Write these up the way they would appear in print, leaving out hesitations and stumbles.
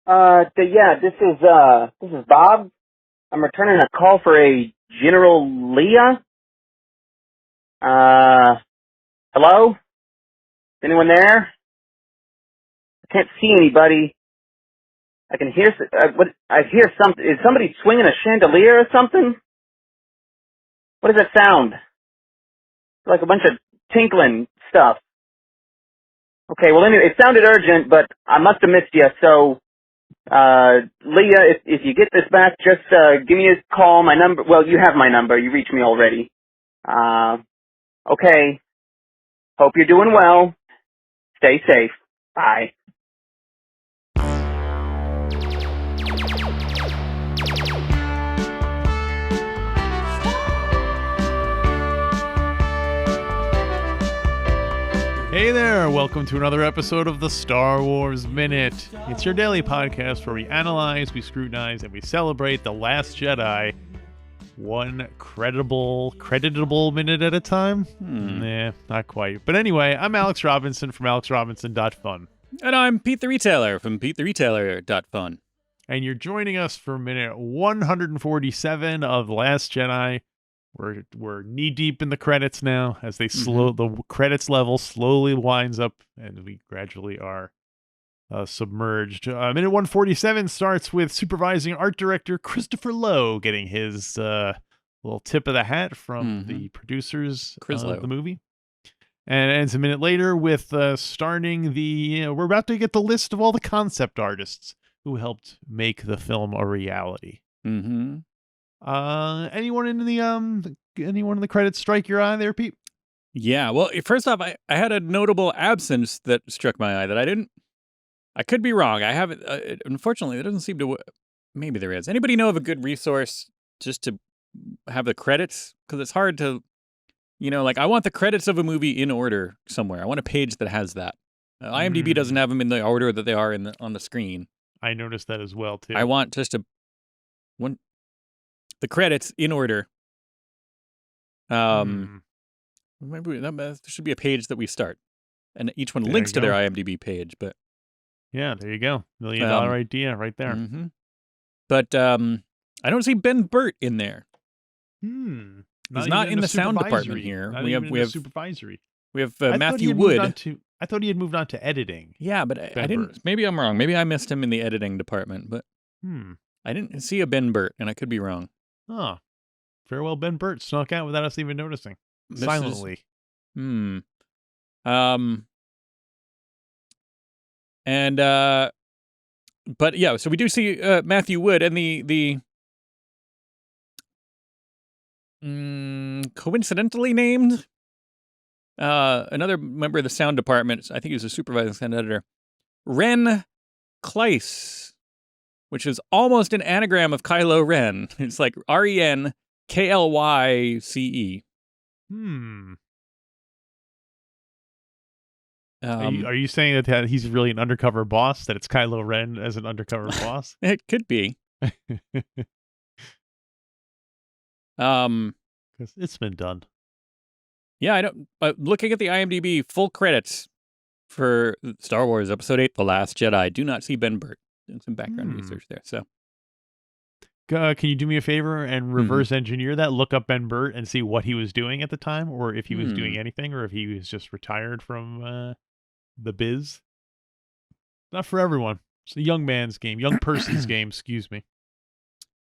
This is Bob. I'm returning a call for a General Leah. Hello? Anyone there? I can't see anybody. I can hear, I hear something. Is somebody swinging a chandelier or something? What does that sound? Like a bunch of tinkling stuff. Okay, well anyway, it sounded urgent, but I must have missed you, so, Leah, if you get this back, just, give me a call. My number, well, you have my number. You reached me already. Okay. Hope you're doing well. Stay safe. Bye. Hey there, welcome to another episode of the Star Wars Minute. It's your daily podcast where we analyze, we scrutinize, and we celebrate The Last Jedi one creditable minute at a time? Nah, not quite. But anyway, I'm Alex Robinson from alexrobinson.fun. And I'm Pete the Retailer from PeteTheRetailer.fun. And you're joining us for minute 147 of The Last Jedi. We're knee deep in the credits now as they the credits level slowly winds up and we gradually are submerged. Minute 147 starts with supervising art director Christopher Lowe getting his little tip of the hat from the producers of the movie. And it ends a minute later with starting we're about to get the list of all the concept artists who helped make the film a reality. Mm-hmm. Anyone in the credits strike your eye there, Pete? Yeah, well, first off, I had a notable absence that struck my eye that I could be wrong. I haven't, unfortunately, there doesn't seem to, maybe there is. Anybody know of a good resource just to have the credits? Because it's hard to, I want the credits of a movie in order somewhere. I want a page that has that. IMDb doesn't have them in the order that they are on the screen. I noticed that as well, too. I want just the credits in order. Maybe there should be a page that we start, and each one links to their IMDb page. But yeah, there you go, $1 million idea right there. Mm-hmm. But I don't see Ben Bert in there. He's not in the sound department here. We have supervisory. We have Matthew Wood. I thought he had moved on to editing. Yeah, but I didn't. Maybe I'm wrong. Maybe I missed him in the editing department. But I didn't see a Ben Bert, and I could be wrong. Oh, farewell, Ben Bert snuck out without us even noticing. Silently. But yeah, so we do see Matthew Wood and the coincidentally named another member of the sound department. I think he was a supervising sound editor, Ren Klyce, which is almost an anagram of Kylo Ren. It's like RENKLYCE. Are you saying that he's really an undercover boss? That it's Kylo Ren as an undercover boss? It could be. Because it's been done. Yeah, I don't. But looking at the IMDb full credits for Star Wars Episode 8: The Last Jedi, do not see Ben Bert. Doing some background research there. So, can you do me a favor and reverse engineer that? Look up Ben Bert and see what he was doing at the time, or if he was doing anything, or if he was just retired from the biz. Not for everyone. It's a young man's game, young person's game. Excuse me.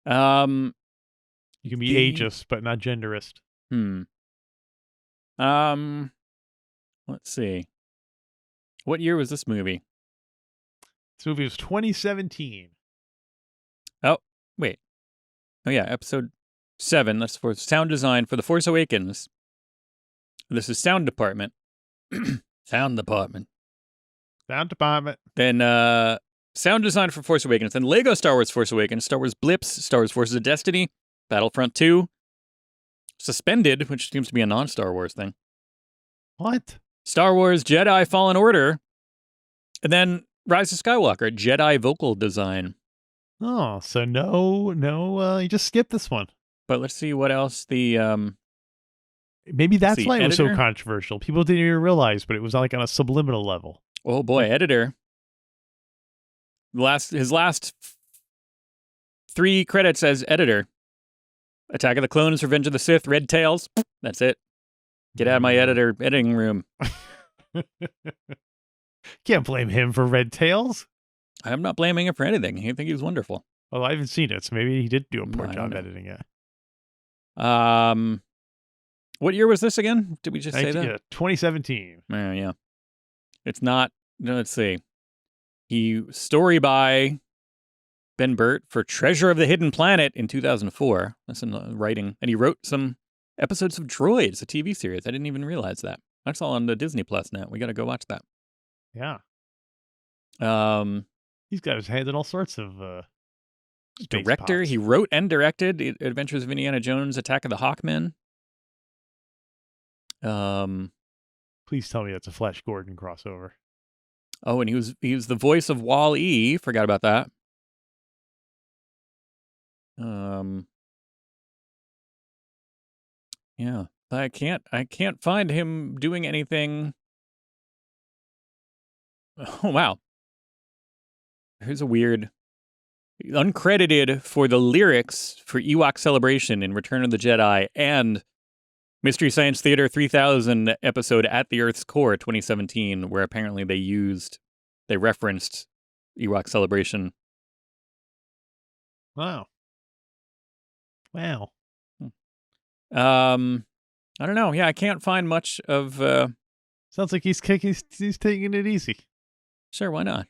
You can be ageist, but not genderist. Let's see. What year was this movie? This movie was 2017. Oh, wait. Oh, yeah, episode 7. That's for sound design for The Force Awakens. This is sound department. Sound department. Then sound design for Force Awakens. Then Lego Star Wars Force Awakens, Star Wars Blips, Star Wars Forces of Destiny, Battlefront 2, Suspended, which seems to be a non-Star Wars thing. What? Star Wars Jedi Fallen Order. And then Rise of Skywalker, Jedi vocal design. Oh, so no, you just skipped this one. But let's see what else maybe that's why it was so controversial. People didn't even realize, but it was like on a subliminal level. Oh boy, editor. his last 3 credits as editor: Attack of the Clones, Revenge of the Sith, Red Tails. That's it. Get out of my editing room. Can't blame him for Red Tails. I'm not blaming him for anything. I think he was wonderful. Well, I haven't seen it, so maybe he did do a poor I job don't know. editing it. What year was this again? Did we just say that? 2017. Yeah. It's not. No, let's see. Story by Ben Bert for Treasure of the Hidden Planet in 2004. That's in writing. And he wrote some episodes of Droids, a TV series. I didn't even realize that. That's all on the Disney Plus now. We got to go watch that. Yeah. Um, He's got his hands in all sorts of space director. pops. He wrote and directed Adventures of Indiana Jones, Attack of the Hawkmen. Please tell me that's a Flash Gordon crossover. Oh, and he was the voice of Wall-E. Forgot about that. Yeah, but I can't find him doing anything. Oh wow. Here's a weird uncredited for the lyrics for Ewok Celebration in Return of the Jedi and Mystery Science Theater 3000 episode At the Earth's Core 2017, where apparently they referenced Ewok Celebration. Wow. I don't know. Yeah, I can't find much of. Sounds like he's taking it easy. Sure, why not?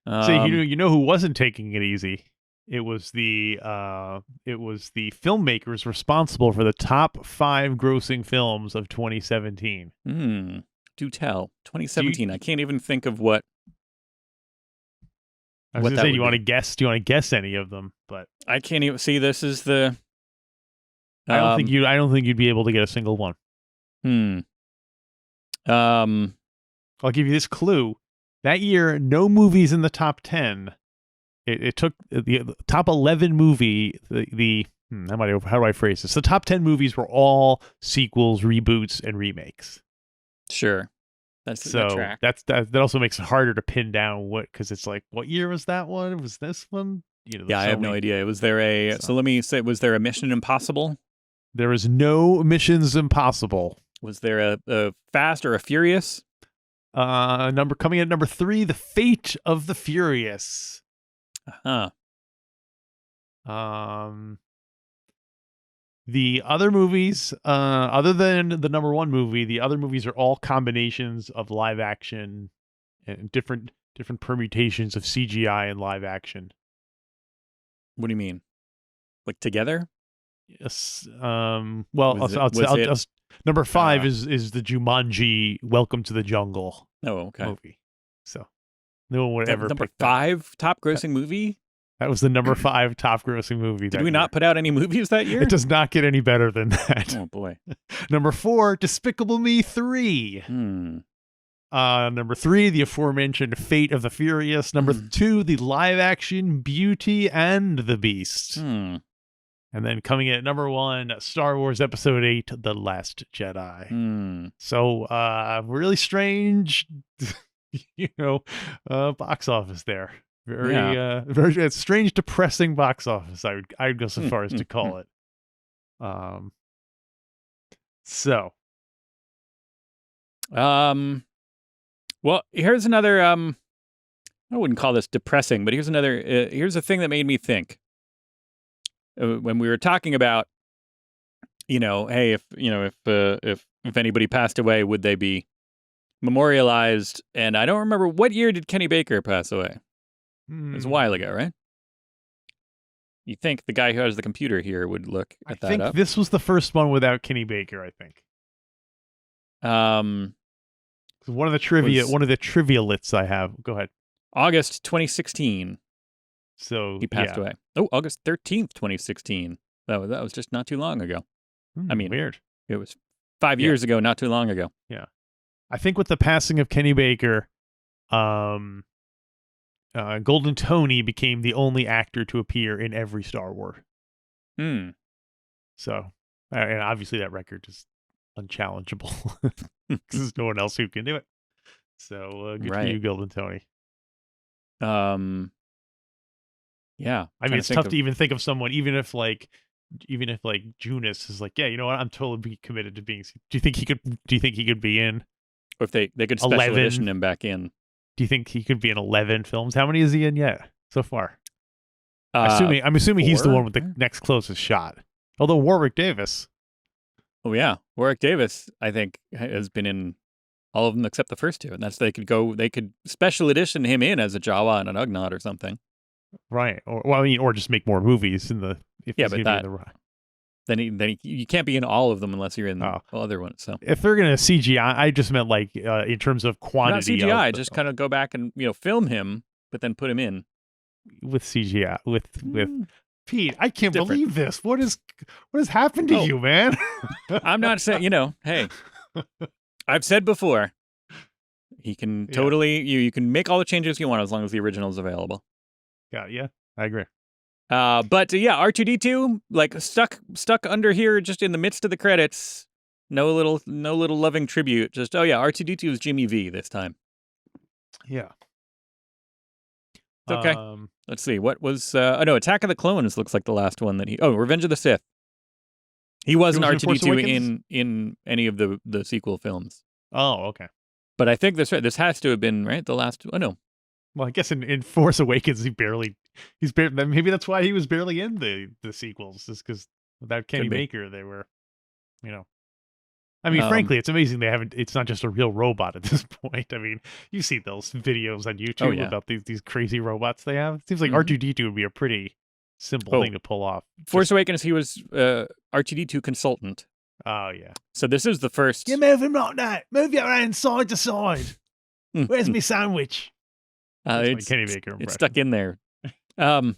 So you know who wasn't taking it easy? It was the filmmakers responsible for the top 5 grossing films of 2017. Do tell. 2017. I can't even think of what. I was going to say, do you want to guess? Do you want to guess any of them? But I can't even see. This is the. I don't think you'd be able to get a single one. I'll give you this clue. That year, no movies in the top 10. It took the top 11 movie. How do I phrase this? The top 10 movies were all sequels, reboots, and remakes. Sure. That also makes it harder to pin down because it's like, what year was that one? Was this one? I have no idea. Was there a? So let me say, was there a Mission Impossible? There was no Missions Impossible. Was there a Fast or a Furious? Coming in at number 3, The Fate of the Furious. The other movies, other than the number 1 movie, the other movies are all combinations of live action and different permutations of CGI and live action. What do you mean? Like together? Yes. Number 5 is the Jumanji Welcome to the Jungle. Oh, okay. Movie. So no one would ever. Number 5 top grossing movie. That was the number 5 top grossing movie. Did we not put out any movies that year? It does not get any better than that. Oh boy. Number 4, Despicable Me 3. Number 3, the aforementioned Fate of the Furious. Number 2, the live action Beauty and the Beast. And then coming in at number 1, Star Wars Episode 8, The Last Jedi. So really strange, box office there. Very strange, depressing box office. I'd go so far as to call it. Well, here's another. I wouldn't call this depressing, but here's another. Here's a thing that made me think. When we were talking about, hey, if anybody passed away, would they be memorialized? And I don't remember, what year did Kenny Baker pass away? It was a while ago, right? You think the guy who has the computer here would look at that up? I think this was the first one without Kenny Baker, I think. One of the trivia lists I have. Go ahead. August 2016. So he passed away. Oh, August 13th, 2016. That was just not too long ago. I mean, weird. It was 5 years ago, not too long ago. Yeah. I think with the passing of Kenny Baker, Golden Tony became the only actor to appear in every Star Wars. So, and obviously that record is unchallengeable because there's no one else who can do it. So good for Right. you, Golden Tony. Yeah. I mean, it's tough to even think of someone, even if like Junus is like, yeah, you know what, I'm totally committed to being. Do you think he could? Do you think he could be in? Or if they could special 11? edition him back in. Do you think he could be in 11 films? How many is he in yet so far? I'm I'm assuming he's the 4, one with the next closest shot. Although Warwick Davis. Oh yeah, Warwick Davis, I think, has been in all of them except the first 2, and that's they could special edition him in as a Jawa and an Ugnaught or something. Right. Or just make more movies in the. Then you can't be in all of them unless you're in the other ones. So if they're gonna CGI, I just meant like in terms of quantity. Not CGI, just kind of go back and film him, but then put him in with CGI with Pete. I can't believe this. What has happened to you, man? I'm not saying Hey, I've said before, he can totally you can make all the changes you want as long as the original is available. Yeah, I agree. But R2D2 like stuck under here just in the midst of the credits. No little loving tribute. Just R2D2 is Jimmy V this time. Yeah. Okay. Let's see. What was Attack of the Clones looks like the last one that Revenge of the Sith. He wasn't R2D2 in any of the sequel films. Oh, okay. But I think this has to have been the last. Oh no. Well, I guess in Force Awakens maybe that's why he was barely in the sequels, just because without Kenny Baker they were, I mean, frankly, it's amazing it's not just a real robot at this point. I mean, you see those videos on YouTube about these crazy robots they have. It seems like R2D2 would be a pretty simple thing to pull off. Force Awakens, he was R2D2 consultant. Oh yeah. So this is the first. You move him like that. Move your hand side to side. Where's my sandwich? It's Kenny Baker impression. It's stuck in there. But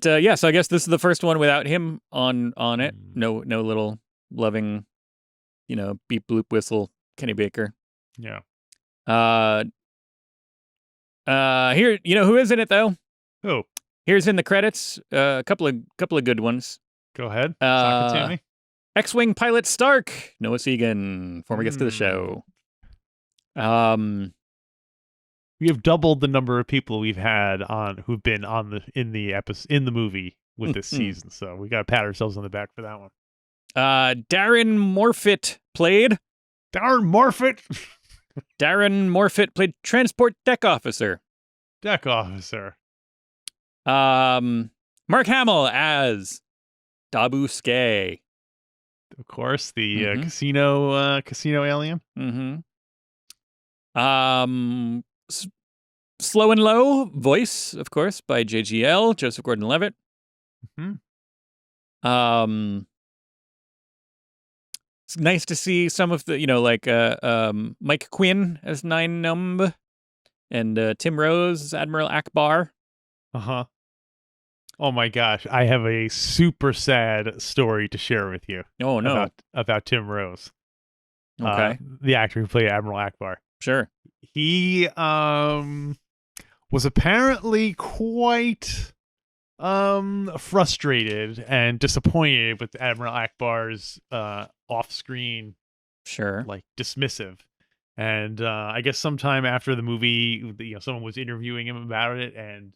so I guess this is the first one without him on it. No little loving, beep bloop whistle Kenny Baker. Yeah. Here, who is in it though? Who? Here's in the credits. A couple of good ones. Go ahead. Sakatami. X-wing pilot Stark, Noah Segan, former guest of the show. We have doubled the number of people we've had who've been in the movie with this season, so we got to pat ourselves on the back for that one. Darren Morfitt played transport deck officer. Mark Hamill as Dabu Skay. Of course, the casino alien. Slow and Low, voice, of course, by JGL, Joseph Gordon-Levitt. It's nice to see some of the, Mike Quinn as Nine Numb, and Tim Rose as Admiral Akbar. Oh my gosh, I have a super sad story to share with you. Oh no, about Tim Rose. Okay, the actor who played Admiral Akbar. Sure. He was apparently quite frustrated and disappointed with Admiral Akbar's off-screen, dismissive. And I guess sometime after the movie, someone was interviewing him about it, and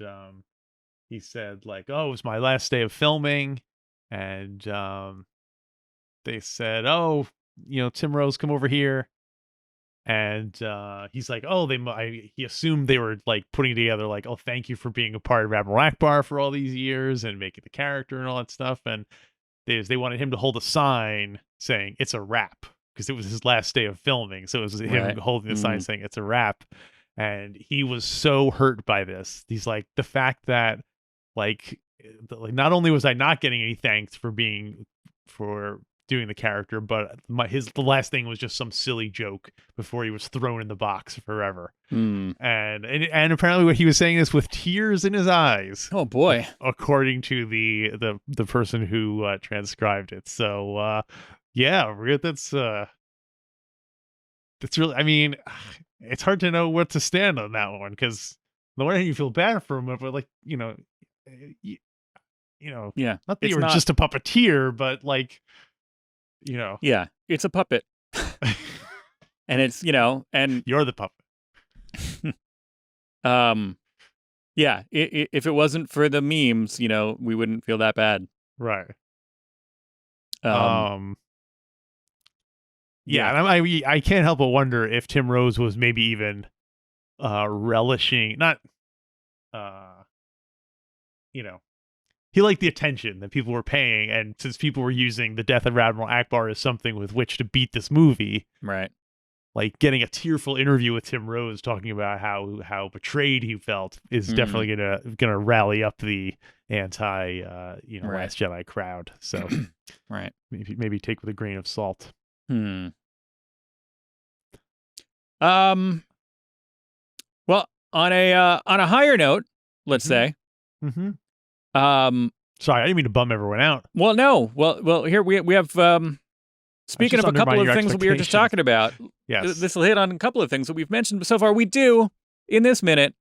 he said it was my last day of filming, and they said, Tim Rose, come over here. And he's like, he assumed they were putting together thank you for being a part of Admiral Akbar for all these years and making the character and all that stuff. And they wanted him to hold a sign saying it's a wrap, because it was his last day of filming. So it was him holding the sign saying it's a wrap. And he was so hurt by this. He's like, the fact that not only was I not getting any thanks for doing the character, but the last thing was just some silly joke before he was thrown in the box forever. And apparently what he was saying is with tears in his eyes. Oh boy, according to the person who transcribed it. So that's really, I mean, it's hard to know what to stand on that one, because on the one hand you feel bad for him, but not that you were just a puppeteer, but yeah, it's a puppet. And it's, and You're the puppet. yeah, if it wasn't for the memes, we wouldn't feel that bad. Right. Yeah. And I can't help but wonder if Tim Rose was maybe even relishing, not, he liked the attention that people were paying, and since people were using the death of Admiral Akbar as something with which to beat this movie, Right. like getting a tearful interview with Tim Rose talking about how betrayed he felt is definitely gonna rally up the anti Right. Last Jedi crowd. So Right. maybe take with a grain of salt. Well, on a higher note, let's say. Mm-hmm. Sorry, I didn't mean to bum everyone out. Well, no. Well, here we have. Speaking of a couple of things that we were just talking about, yes, this will hit on a couple of things that we've mentioned so far. We do, in this minute,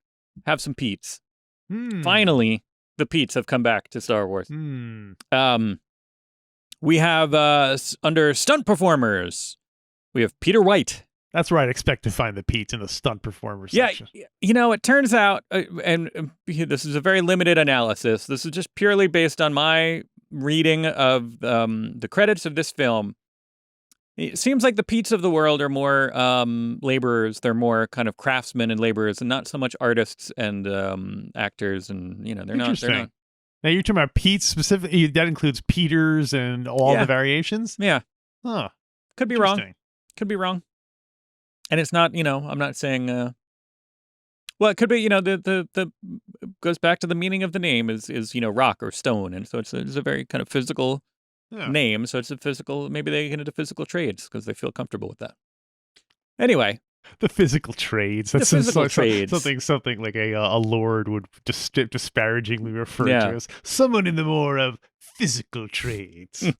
have some Pete's. Finally, the Pete's have come back to Star Wars. We have under stunt performers, we have Peter White. That's where I'd expect to find the Pete's in the stunt performer section. Yeah, it turns out, and this is a very limited analysis. This is just purely based on my reading of the credits of this film. It seems like the Pete's of the world are more laborers. They're more kind of craftsmen and laborers, and not so much artists and actors. And they're not. Now you're talking about Pete's specifically. That includes Peters and all the variations. Yeah. Huh. Could be wrong. Could be wrong. And it's not. I'm not saying. Well, it could be. The goes back to the meaning of the name is rock or stone, and so it's a very kind of physical. Name, so it's a physical. Maybe they get into physical trades because they feel comfortable with that. Anyway, the physical trades. That's something like a lord would disparagingly refer to as someone in the more of physical trades.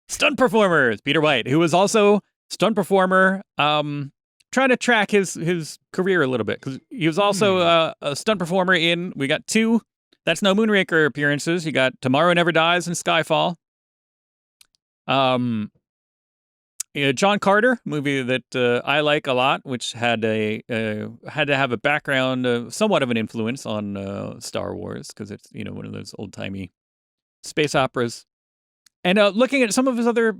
Stunt performers. Peter White, who was also stunt performer. Trying to track his career a little bit because he was also a stunt performer in. We got 2. That's No Moonraker appearances. You got Tomorrow Never Dies and Skyfall. John Carter, movie that I like a lot, which had to have a background, somewhat of an influence on Star Wars because it's one of those old timey space operas. And looking at some of his other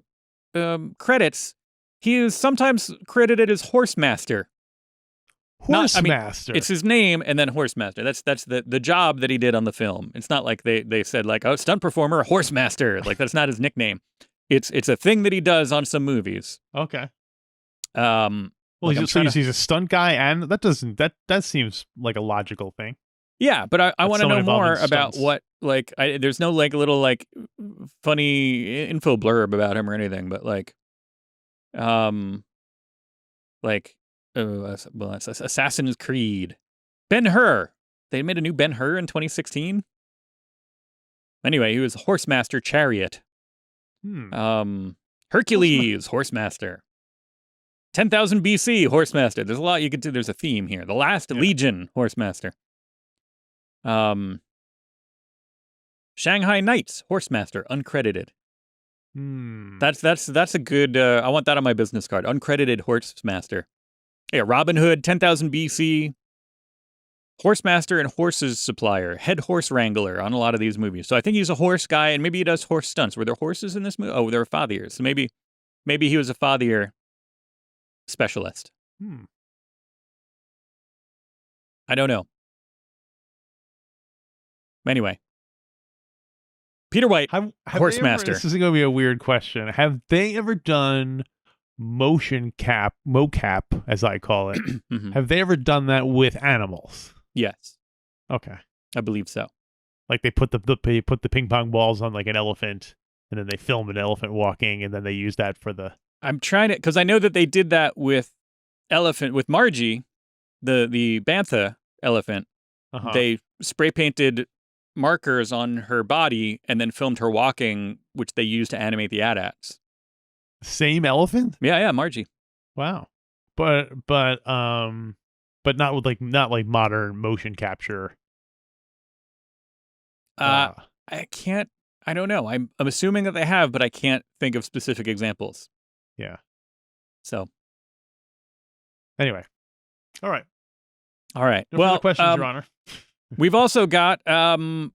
credits, he is sometimes credited as Horsemaster. Horsemaster. It's his name and then Horsemaster. That's the job that he did on the film. It's not like they said like, oh, stunt performer, Horsemaster. Like that's not his nickname. It's a thing that he does on some movies. Okay. Well, he's a stunt guy, and that seems like a logical thing. Yeah, but I want to know more about what there's no little funny info blurb about him or anything, but Assassin's Creed. Ben-Hur. They made a new Ben-Hur in 2016. Anyway, he was Horsemaster Chariot. Hercules, Horsemaster. 10,000 BC, Horsemaster. There's a lot you could do. There's a theme here. The Last Legion, Horsemaster. Shanghai Knights, Horsemaster, uncredited. That's a good. I want that on my business card. Uncredited Horsemaster. Yeah, Robin Hood, 10,000 BC. Horsemaster and horses supplier, head horse wrangler on a lot of these movies. So I think he's a horse guy, and maybe he does horse stunts. Were there horses in this movie? Oh, there were fathiers. So maybe he was a fathier specialist. I don't know. Anyway, Peter White, Horsemaster. This is going to be a weird question. Have they ever done mocap, as I call it? Have they ever done that with animals? Yes. Okay. I believe so. Like they put the ping pong balls on like an elephant, and then they film an elephant walking, and then they use that for the. I'm trying to, because I know that they did that with Margie, the bantha elephant. They spray painted markers on her body and then filmed her walking, which they used to animate the AT-ATs. Same elephant? Yeah, Margie. Wow. But not with not like modern motion capture. I don't know. I'm assuming that they have, but I can't think of specific examples. Yeah. So Anyway, all right. All right. No further questions, Your Honor. We've also got under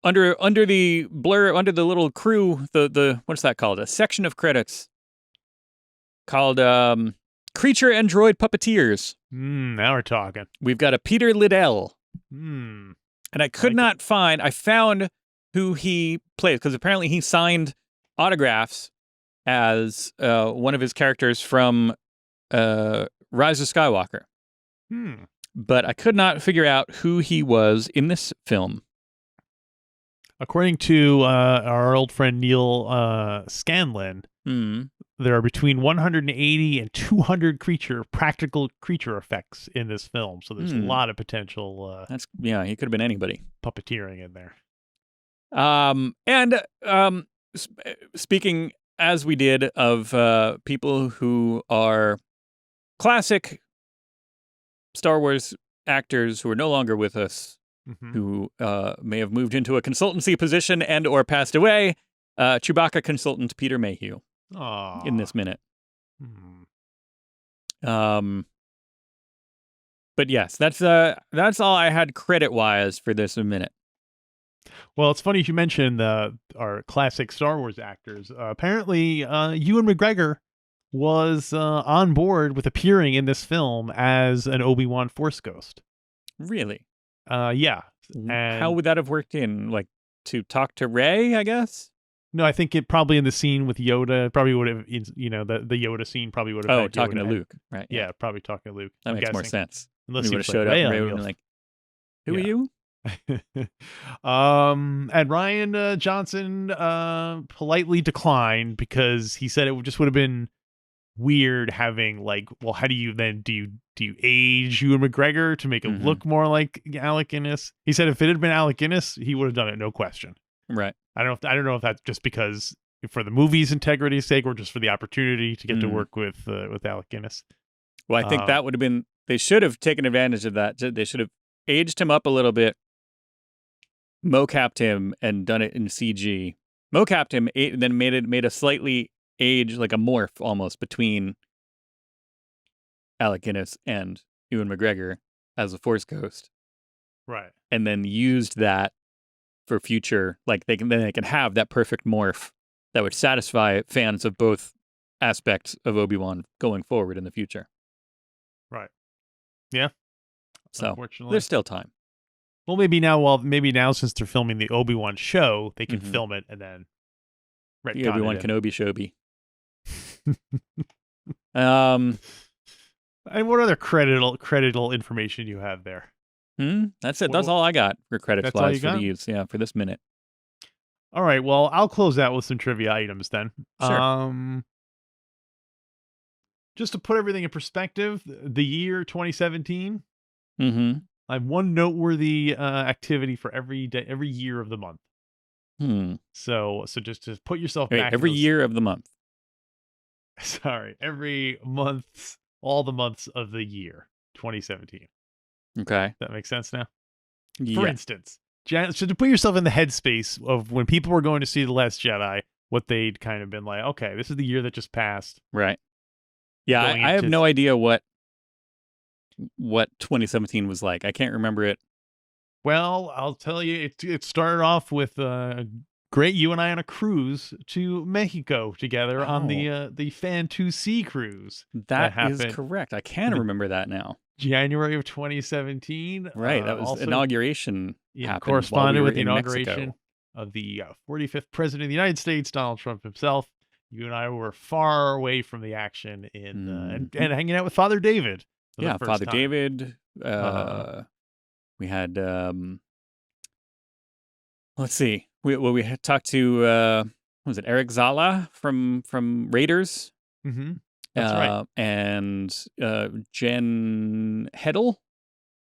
the blur, under the little crew, the what's that called? A section of credits called Creature and Droid Puppeteers. Now we're talking. We've got a Peter Liddell. Hmm. And I could not find, I found who he plays, because apparently he signed autographs as one of his characters from Rise of Skywalker. But I could not figure out who he was in this film. According to our old friend Neil Scanlon, there are between 180 and 200 practical creature effects in this film. So there's a lot of potential. He could have been anybody. Puppeteering in there. Speaking as we did of people who are classic Star Wars actors who are no longer with us, who may have moved into a consultancy position and or passed away, Chewbacca consultant Peter Mayhew. In this minute. But yes, that's all I had credit-wise for this minute. Well, it's funny you mentioned our classic Star Wars actors. Apparently, Ewan McGregor was on board with appearing in this film as an Obi-Wan Force ghost. Really? Yeah. And how would that have worked in? Like, to talk to Rey, I guess? No, I think it probably in the scene with Yoda, probably would have, the Yoda scene probably would have. Oh, talking to Luke, right? Yeah, probably talking to Luke. That makes more sense. Unless he would have showed up and Rey would have been like, who are you? And Ryan Johnson politely declined because he said it just would have been weird having how do you age Ewan McGregor to make it look more like Alec Guinness? He said if it had been Alec Guinness, he would have done it, no question. Right. I don't know if that's just because for the movie's integrity's sake or just for the opportunity to get to work with Alec Guinness. Well, I think that would have been, they should have taken advantage of that. They should have aged him up a little bit, mocapped him, and done it in CG. Mocapped him, and then made a slightly age, like a morph almost between Alec Guinness and Ewan McGregor as a Force ghost. Right. And then used that for future, like they can have that perfect morph that would satisfy fans of both aspects of Obi-Wan going forward in the future. Right. Yeah. So unfortunately, there's still time. Well, maybe now since they're filming the Obi-Wan show, they can film it and then the Obi-Wan Kenobi showbie. And what other creditable information you have there? That's it. That's all I got for credits wise for these. Yeah, for this minute. All right. Well, I'll close out with some trivia items then. Sure. Just to put everything in perspective, the year 2017. I have one noteworthy activity for every day, every year of the month. So just to put yourself back. Every year of the month. Sorry, every month, all the months of the year 2017. Okay. That makes sense now? Yeah. For instance, so to put yourself in the headspace of when people were going to see The Last Jedi, what they'd kind of been like, okay, this is the year that just passed. Right. Yeah, I have no idea what 2017 was like. I can't remember it. Well, I'll tell you, it started off with great you and I on a cruise to Mexico together on the Fan 2C cruise. That is correct. I can remember that now. January of 2017. Right, that was also, inauguration. Yeah, corresponded with the inauguration of the 45th President of the United States, Donald Trump himself. You and I were far away from the action and hanging out with Father David. Yeah, Father David. We had, let's see. We had talked to, what was it, Eric Zala from Raiders? Mm-hmm. That's right. And Jen Heddle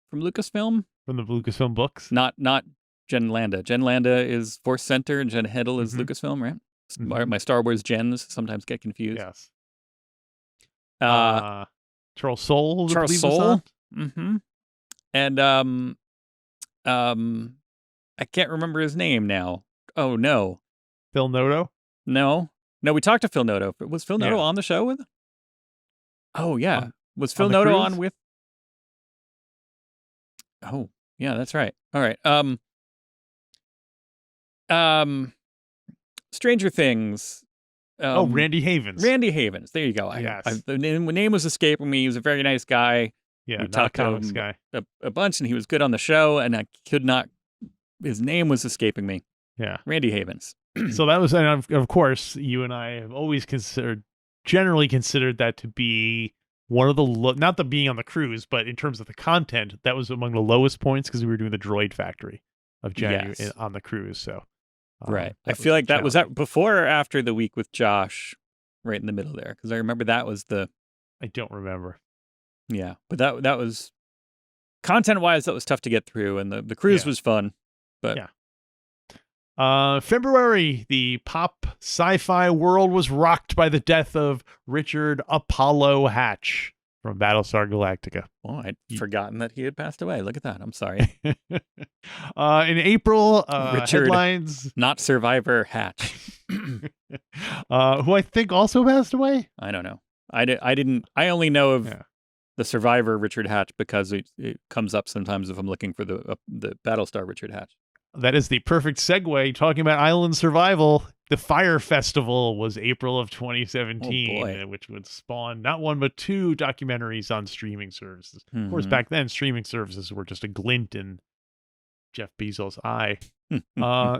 from Lucasfilm. From the Lucasfilm books? Not Jen Landa. Jen Landa is Force Center and Jen Heddle is Lucasfilm, right? My Star Wars gens sometimes get confused. Yes. Charles Soule. Charles Soule. And I can't remember his name now. Oh no. Phil Noto? No, we talked to Phil Noto. Was Phil Noto on the show with? Oh yeah. Was Phil On the Noto cruise? on with? Oh, yeah, that's right. All right. Stranger Things. Randy Havens. Randy Havens. There you go. Yes. The name was escaping me. He was a very nice guy. Yeah, We not a talked to comics him guy. a bunch, and he was good on the show, and I could not. His name was escaping me. Yeah. Randy Havens. So that was, and of course, you and I have always generally considered that to be one of the, not the being on the cruise, but in terms of the content, that was among the lowest points because we were doing the Droid Factory of January Yes. on the cruise. So, Right. I feel like that was that before or after the week with Josh, right in the middle there, because I remember that was the. I don't remember. Yeah, but that was content-wise, that was tough to get through, and the cruise was fun. But yeah. February, the pop sci-fi world was rocked by the death of Richard Apollo Hatch from Battlestar Galactica. Oh, I'd forgotten that he had passed away. Look at that. I'm sorry. In April, Richard, headlines. not Survivor Hatch. Who I think also passed away? I don't know. I only know of the Survivor Richard Hatch because it comes up sometimes if I'm looking for the Battlestar Richard Hatch. That is the perfect segue. Talking about island survival, the Fire Festival was April of 2017, which would spawn not one but two documentaries on streaming services. Of course, back then, streaming services were just a glint in Jeff Bezos' eye.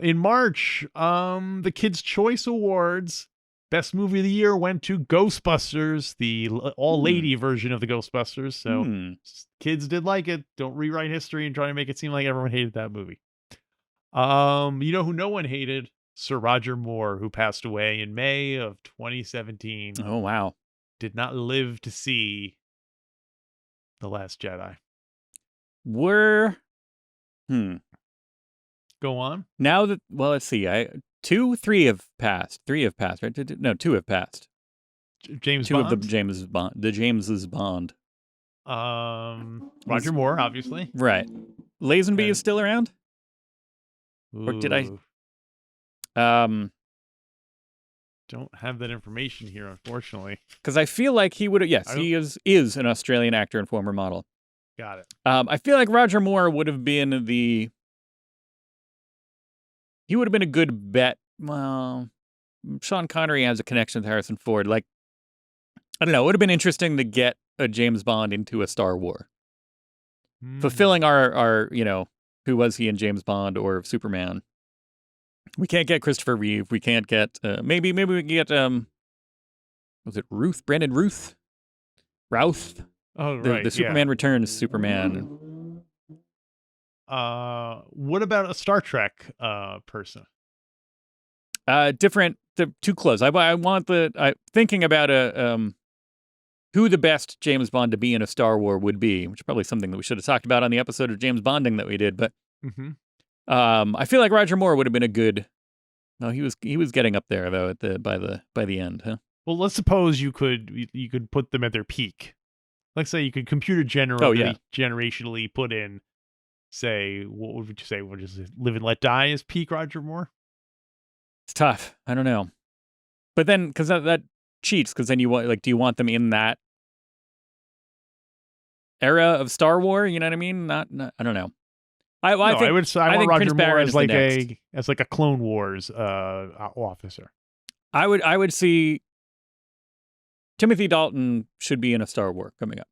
In March, the Kids' Choice Awards, Best Movie of the Year went to Ghostbusters, the all-lady version of the Ghostbusters. So kids did like it. Don't rewrite history and try to make it seem like everyone hated that movie. You know who no one hated? Sir Roger Moore, who passed away in May of 2017. Oh, wow. Did not live to see The Last Jedi. Go on. Now that, well, let's see. Three have passed, right? No, two have passed. James Two Bond? of the James's Bond. Roger Moore, obviously. Right. Lazenby is still around? Or did I? Don't have that information here, unfortunately. Because I feel like he would have. Yes, he is an Australian actor and former model. Got it. I feel like Roger Moore would have been he would have been a good bet. Well, Sean Connery has a connection with Harrison Ford. Like, I don't know. It would have been interesting to get a James Bond into a Star War, fulfilling our who was he in James Bond or Superman. We can't get Christopher Reeve. We can't get maybe we can get was it Ruth? Brandon Routh? Routh? Oh, right. The Superman Returns Superman. What about a Star Trek person? Different. Too close. I want thinking about who the best James Bond to be in a Star War would be, which is probably something that we should have talked about on the episode of James Bonding that we did. But I feel like Roger Moore would have been a good. No, he was getting up there though by the end, huh? Well, let's suppose you could put them at their peak. Let's say you could computer generationally put in, say, what would you say? Would you say Live and Let Die is peak Roger Moore? It's tough. I don't know. But then, because that cheats, because then do you want them in that era of Star Wars? You know what I mean? Not I don't know. I want Roger Moore as like a Clone Wars officer. I would see Timothy Dalton should be in a Star Wars coming up.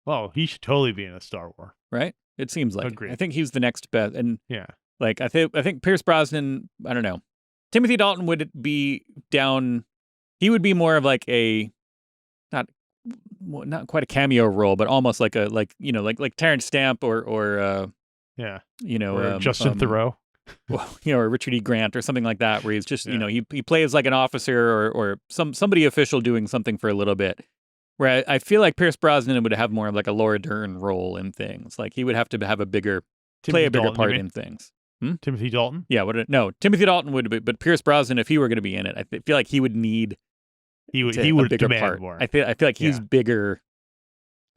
Well, he should totally be in a Star Wars, right? It seems like. Agreed. I think he's the next best, and like I think Pierce Brosnan. I don't know. Timothy Dalton would be down. He would be more of like a not quite a cameo role, but almost like like Terrence Stamp or Justin Theroux. Well, or Richard E. Grant or something like that, where he's just, he plays like an officer or somebody official doing something for a little bit. Where I feel like Pierce Brosnan would have more of like a Laura Dern role in things. Like he would have to have play a bigger part in things. Timothy Dalton? Yeah, no, Timothy Dalton would be, but Pierce Brosnan, if he were going to be in it, I feel like he would need he would bigger demand part. more. I feel like he's bigger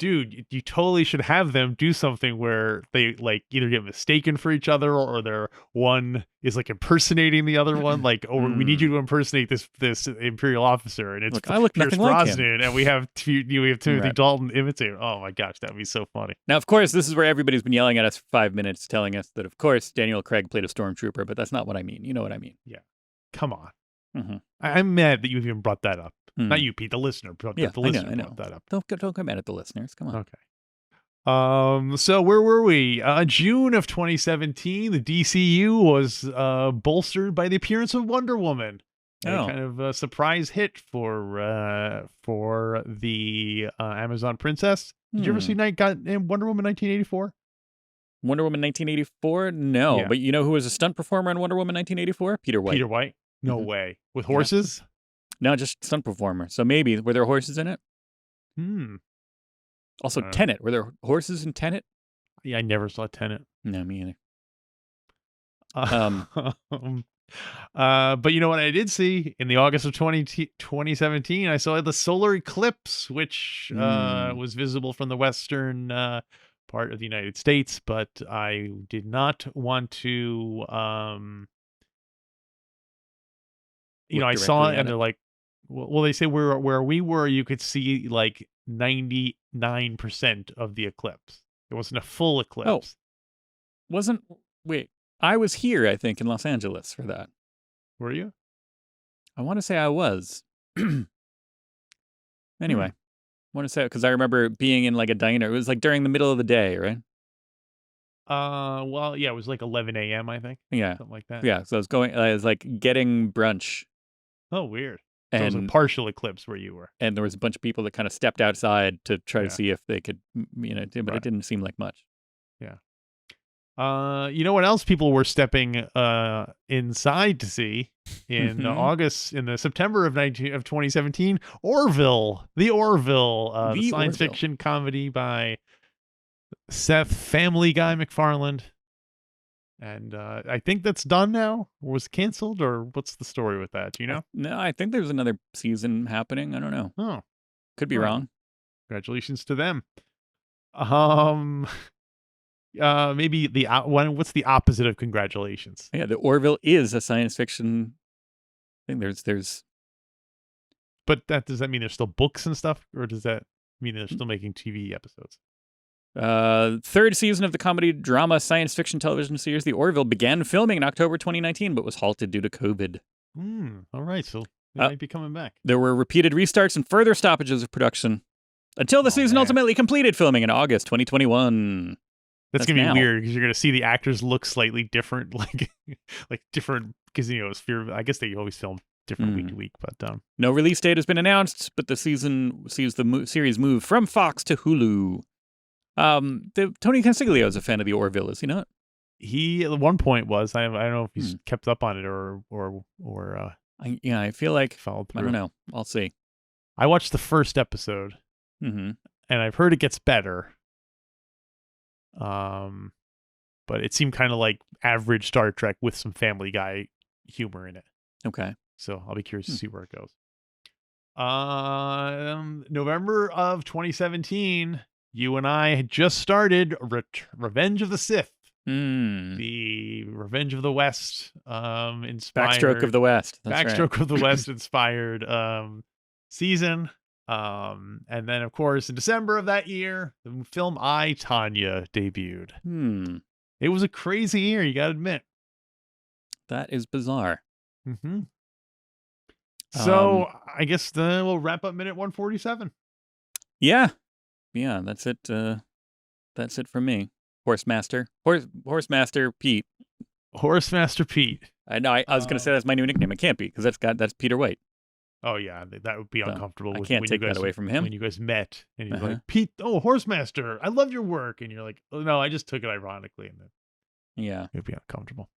dude, you totally should have them do something where they like either get mistaken for each other or they're one is like impersonating the other one. Like, oh, we need you to impersonate this Imperial officer, and it's Look, I look Pierce nothing like him. Brosnan, and we have Timothy Right. Dalton imitate. Oh my gosh, that'd be so funny. Now, of course, this is where everybody's been yelling at us for 5 minutes, telling us that, of course, Daniel Craig played a stormtrooper, but that's not what I mean. You know what I mean? Come on. Mm-hmm. I'm mad that you even brought that up. Not you, Pete, the listener. Yeah, the listener I know. brought that up. Don't come mad at the listeners. Come on. Okay. So where were we? June of 2017, the DCU was bolstered by the appearance of Wonder Woman. A kind of a surprise hit for the Amazon Princess. Did you ever see Wonder Woman 1984? Wonder Woman 1984? No, Yeah. but you know who was a stunt performer in Wonder Woman 1984? Peter White. Peter White? No way. With horses? No, just stunt performer. So maybe, were there horses in it? Also, Tenet. Were there horses in Tenet? Yeah, I never saw Tenet. No, me either. But you know what I did see in the August of 2017, I saw the solar eclipse, which was visible from the western part of the United States, but I did not want to I saw it and they're like, well, they say where we were, you could see like 99% of the eclipse. It wasn't a full eclipse. Wait, I was here, I think, in Los Angeles for that. Were you? I want to say I was. Anyway, I want to say, because I remember being in like a diner. It was like during the middle of the day, right? Well, yeah, it was like 11 a.m., I think. Yeah. Something like that. Yeah, so I was like getting brunch. Oh, weird. So it was a partial eclipse where you were. And there was a bunch of people that kind of stepped outside to try to see if they could, but it didn't seem like much. Yeah. You know what else people were stepping inside to see in the September of 2017? Orville, the science fiction comedy by Seth Family Guy MacFarlane. And I think that's done now. Was canceled, or what's the story with that? Do you know? No, I think there's another season happening. I don't know. Oh, could be wrong. Congratulations to them. Maybe what's the opposite of congratulations? Yeah, the Orville is a science fiction thing. There's. But does that mean there's still books and stuff, or does that mean they're still making TV episodes? Third season of the comedy drama science fiction television series The Orville began filming in October 2019, but was halted due to COVID. All right, so they might be coming back. There were repeated restarts and further stoppages of production until the season ultimately completed filming in August 2021. That's gonna be weird because you're gonna see the actors look slightly different, like different because it's fear. I guess they always film different week to week, but no release date has been announced. But the season sees the series move from Fox to Hulu. Tony Consiglio is a fan of the Orville, is he not? He at one point was. I don't know if he's kept up on it or I feel like followed through. I don't know. I'll see. I watched the first episode, and I've heard it gets better. But it seemed kind of like average Star Trek with some Family Guy humor in it. Okay. So I'll be curious to see where it goes. November of 2017, you and I had just started Revenge of the Sith. The Revenge of the West inspired. Backstroke of the West. Backstroke of the West inspired season. And then, of course, in December of that year, the film I, Tanya debuted. It was a crazy year, you gotta admit. That is bizarre. So, I guess we'll wrap up minute 147. Yeah, that's it. That's it for me. Horsemaster Pete. Horsemaster Pete. I know. I was going to say that's my new nickname. It can't be because that's Peter White. Oh yeah, that would be uncomfortable. I can't take that away from him. When you guys met, and he's like, Pete, Horsemaster, I love your work, and you're like, oh no, I just took it ironically, and then it'd be uncomfortable.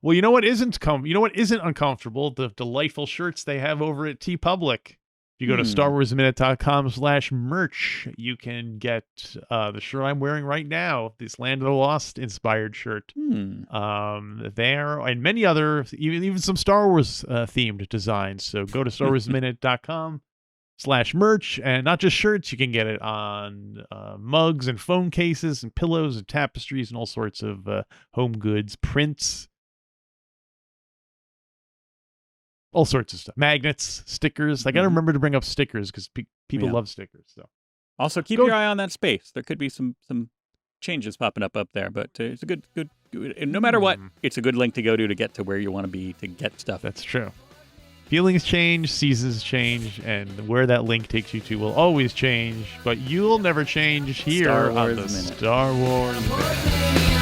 Well, you know what isn't uncomfortable? The delightful shirts they have over at TeePublic. If you go to StarWarsMinute.com/merch, you can get the shirt I'm wearing right now, this Land of the Lost inspired shirt. There and many other, even some Star Wars themed designs. So go to StarWarsMinute.com/ /merch, and not just shirts. You can get it on mugs and phone cases and pillows and tapestries and all sorts of home goods, prints, all sorts of stuff. Magnets, stickers. I got to remember to bring up stickers because people love stickers. So also keep your eye on that space. There could be some changes popping up there, but it's a good. No matter what, it's a good link to go to get to where you want to be to get stuff. That's true. Feelings change, seasons change, and where that link takes you to will always change, but you'll never change here on the Star Wars Minute.